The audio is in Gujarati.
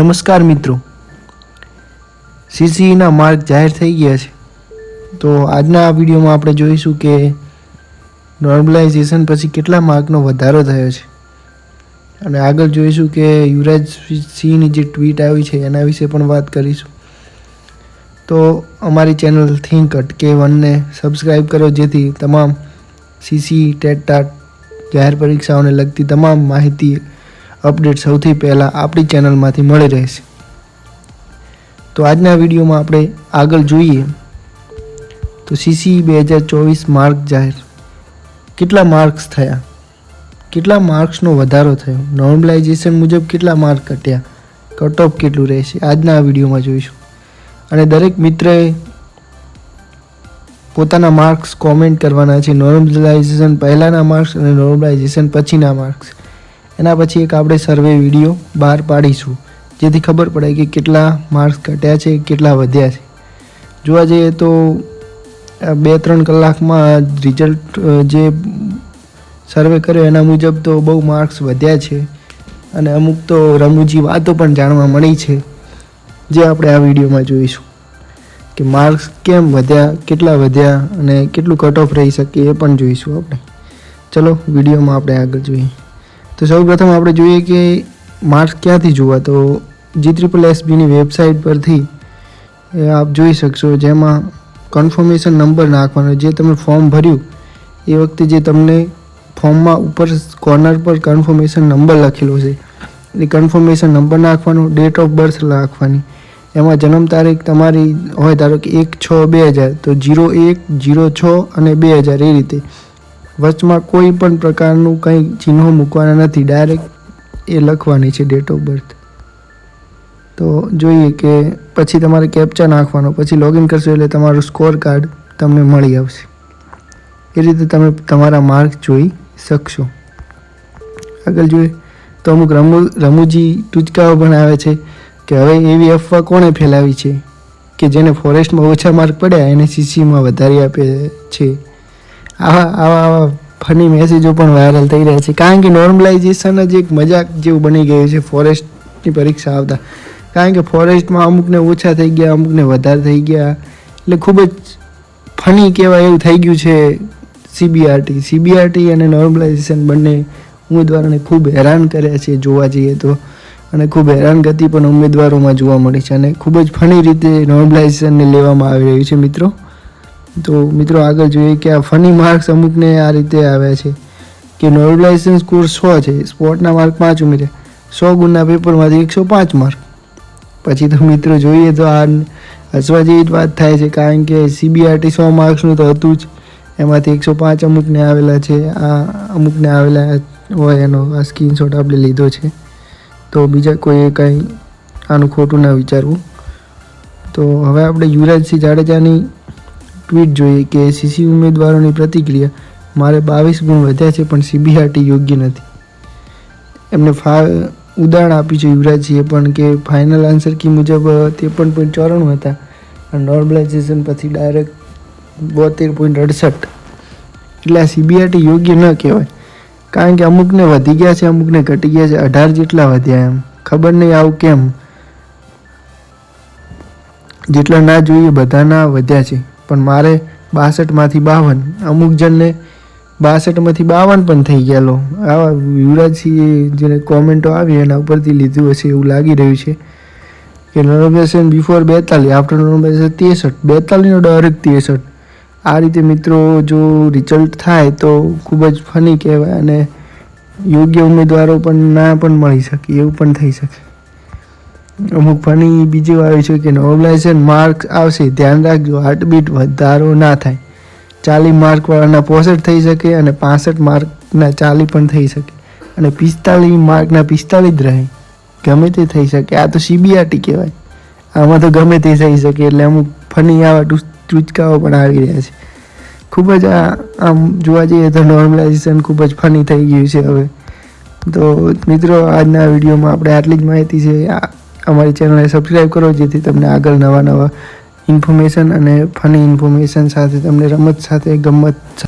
નમસ્કાર મિત્રો, સીસીઈના માર્ક જાહેર થઈ ગયા છે. તો આજના આ વિડીયોમાં આપણે જોઈશું કે નોર્મલાઇઝેશન પછી કેટલા માર્કનો વધારો થયો છે અને આગળ જોઈશું કે યુવરાજ સિંહની જે ટ્વીટ આવી છે એના વિશે પણ વાત કરીશું. તો અમારી ચેનલ થિંક અટકે વનને સબસ્ક્રાઈબ કરો જેથી તમામ સીસી ટેટ ટાટ જાહેર પરીક્ષાઓને લગતી તમામ માહિતી અપડેટ સૌથી પહેલાં આપણી ચેનલમાંથી મળી રહેશે. તો આજના વિડીયોમાં આપણે આગળ જોઈએ તો સીસી 2024 માર્ક જાહેર. કેટલા માર્ક્સ થયા, કેટલા માર્ક્સનો વધારો થયો, નોર્મલાઇઝેશન મુજબ કેટલા માર્ક ઘટ્યા, કટ ઓફ કેટલું રહેશે, આજના આ વિડીયોમાં જોઈશું. અને દરેક મિત્રએ પોતાના માર્ક્સ કોમેન્ટ કરવાના છે, નોર્મલાઇઝેશન પહેલાંના માર્ક્સ અને નોર્મલાઇઝેશન પછીના માર્ક્સ. એના પછી એક આપણે સર્વે વિડીયો બહાર પાડીશું જેથી ખબર પડે કે કેટલા માર્ક્સ ઘટ્યા છે, કેટલા વધ્યા છે. જોવા જઈએ તો 2-3 કલાકમાં રિઝલ્ટ જે સર્વે કર્યો એના મુજબ તો બહુ માર્ક્સ વધ્યા છે અને અમુક તો રમૂજી વાતો પણ જાણવા મળી છે જે આપણે આ વિડીયોમાં જોઈશું કે માર્ક્સ કેમ વધ્યા, કેટલા વધ્યા અને કેટલું કટ ઓફ રહી શકે એ પણ જોઈશું આપણે. ચલો વિડીયોમાં આપણે આગળ જોઈએ. તો સૌપ્રથમ આપણે જોઈએ કે માર્ક્સ ક્યાંથી જોવા. તો GSSBની વેબસાઇટ પરથી આપ જોઈ શકશો, જેમાં કન્ફર્મેશન નંબર નાખવાનો. જે તમે ફોર્મ ભર્યું એ વખતે જે તમને ફોર્મમાં ઉપર કોર્નર પર કન્ફર્મેશન નંબર લખેલો છે એ કન્ફર્મેશન નંબર નાખવાનો, ડેટ ઓફ બર્થ નાખવાની. એમાં જન્મ તારીખ તમારી હોય ધારો કે 1/6/2000 તો 01/06 અને 2000 એ રીતે. વચમાં કોઈ પણ પ્રકારનું કંઈ ચિહ્નો મૂકવાના નથી, ડાયરેક્ટ એ લખવાની છે ડેટ ઓફ બર્થ. તો જોઈએ કે પછી તમારે કેપ્ચા નાખવાનો, પછી લોગિન કરશો એટલે તમારું સ્કોર કાર્ડ તમને મળી આવશે. એ રીતે તમે તમારા માર્ક જોઈ શકશો. આગળ જોઈએ તો અમુક રમૂજી ટૂચકાઓ પણ આવે છે કે હવે એવી અફવા કોણે ફેલાવી છે કે જેને ફોરેસ્ટમાં ઓછા માર્ક પડ્યા એને સીસીમાં વધારી આપે છે. આવા ફની મેસેજો પણ વાયરલ થઈ રહ્યા છે, કારણ કે નોર્મલાઇઝેશન જ એક મજાક જેવું બની ગયું છે ફોરેસ્ટની પરીક્ષા આવતા. કારણ કે ફોરેસ્ટમાં અમુકને ઓછા થઈ ગયા, અમુકને વધારે થઈ ગયા, એટલે ખૂબ જ ફની કહેવાય એવું થઈ ગયું છે. સીબીઆરટી અને નોર્મલાઇઝેશન બંને ઉમેદવારોને ખૂબ હેરાન કર્યા છે જોવા જઈએ તો, અને ખૂબ હેરાનગતિ પણ ઉમેદવારોમાં જોવા મળી છે અને ખૂબ જ ફની રીતે નોર્મલાઇઝેશનને લેવામાં આવી રહ્યું છે મિત્રો. તો મિત્રો આગળ જોઈએ કે આ ફની માર્ક્સ અમુકને આ રીતે આવ્યા છે કે નોર્મલાઇઝેશન સ્કોર 100 છે, સ્પોર્ટના માર્ક 5 ઉમેર્યા, 100 ગુણના પેપરમાંથી 105 માર્ક. પછી તો મિત્રો જોઈએ તો આ હસવા જેવી જ વાત થાય છે, કારણ કે સીબીઆરટી 100 માર્ક્સનું તો હતું જ, એમાંથી 105 અમુકને આવેલા છે. આ અમુકને આવેલા હોય એનો આ સ્ક્રીનશોટ આપણે લીધો છે. તો બીજા કોઈએ કંઈ આનું ખોટું ના વિચારવું. તો હવે આપણે યુવરાજસિંહ જાડેજાની ટ્વીટ જોઈએ કે સીસી ઉમેદવારોની પ્રતિક્રિયા, મારે 22 ગુણ વધ્યા છે પણ સીબીઆરટી યોગ્ય નથી. એમને ઉદાહરણ આપ્યું છે યુવરાજસિંહે પણ કે ફાઇનલ આન્સર કી મુજબ 53.94 હતા અને નોર્મલાઇઝેશન પછી ડાયરેક્ટ 72.68. એટલે આ સીબીઆરટી યોગ્ય ન કહેવાય, કારણ કે અમુકને વધી ગયા છે, અમુકને ઘટી ગયા છે, 18 જેટલા વધ્યા. એમ ખબર નહીં આવું કેમ, જેટલા ના જોઈએ બધાના વધ્યા છે. પણ મારે 62માંથી 52, અમુક જણને 62માંથી 52 પણ થઈ ગયા. લો આવા યુવરાજસિંહે જેને કોમેન્ટો આવી એના ઉપરથી લીધું હશે એવું લાગી રહ્યું છે કે નોર્મલાઇઝેશન બિફોર 42, આફ્ટર નોર્મલાઇઝેશન 43, 42નો ડાયરેક્ટ 63. આ રીતે મિત્રો જો રિઝલ્ટ થાય તો ખૂબ જ ફની કહેવાય અને યોગ્ય ઉમેદવારો પણ ના પણ મળી શકે એવું પણ થઈ શકે. અમુક ફની બીજું આવ્યું છે કે નોર્મલાઇઝેશન માર્ક્સ આવશે, ધ્યાન રાખજો હાર્ટબીટ વધારો ના થાય. 40 માર્કવાળાના 65 થઈ શકે અને 65 માર્કના 40 પણ થઈ શકે અને 45 માર્કના 45 જ રહે, ગમે તે થઈ શકે. આ તો સીબીઆરટી કહેવાય, આમાં તો ગમે તે થઈ શકે. એટલે અમુક ફની આવા ટૂચકાઓ પણ આવી રહ્યા છે. ખૂબ જ આમ જોવા જઈએ તો નોર્મલાઇઝેશન ખૂબ જ ફની થઈ ગયું છે હવે. તો મિત્રો આજના વિડીયોમાં આપણે આટલી જ માહિતી છે. અમારી ચેનલને સબસ્ક્રાઈબ કરો જેથી તમને આગળ નવા ઇન્ફોર્મેશન અને ફની ઇન્ફોર્મેશન સાથે તમને રમત સાથે ગમત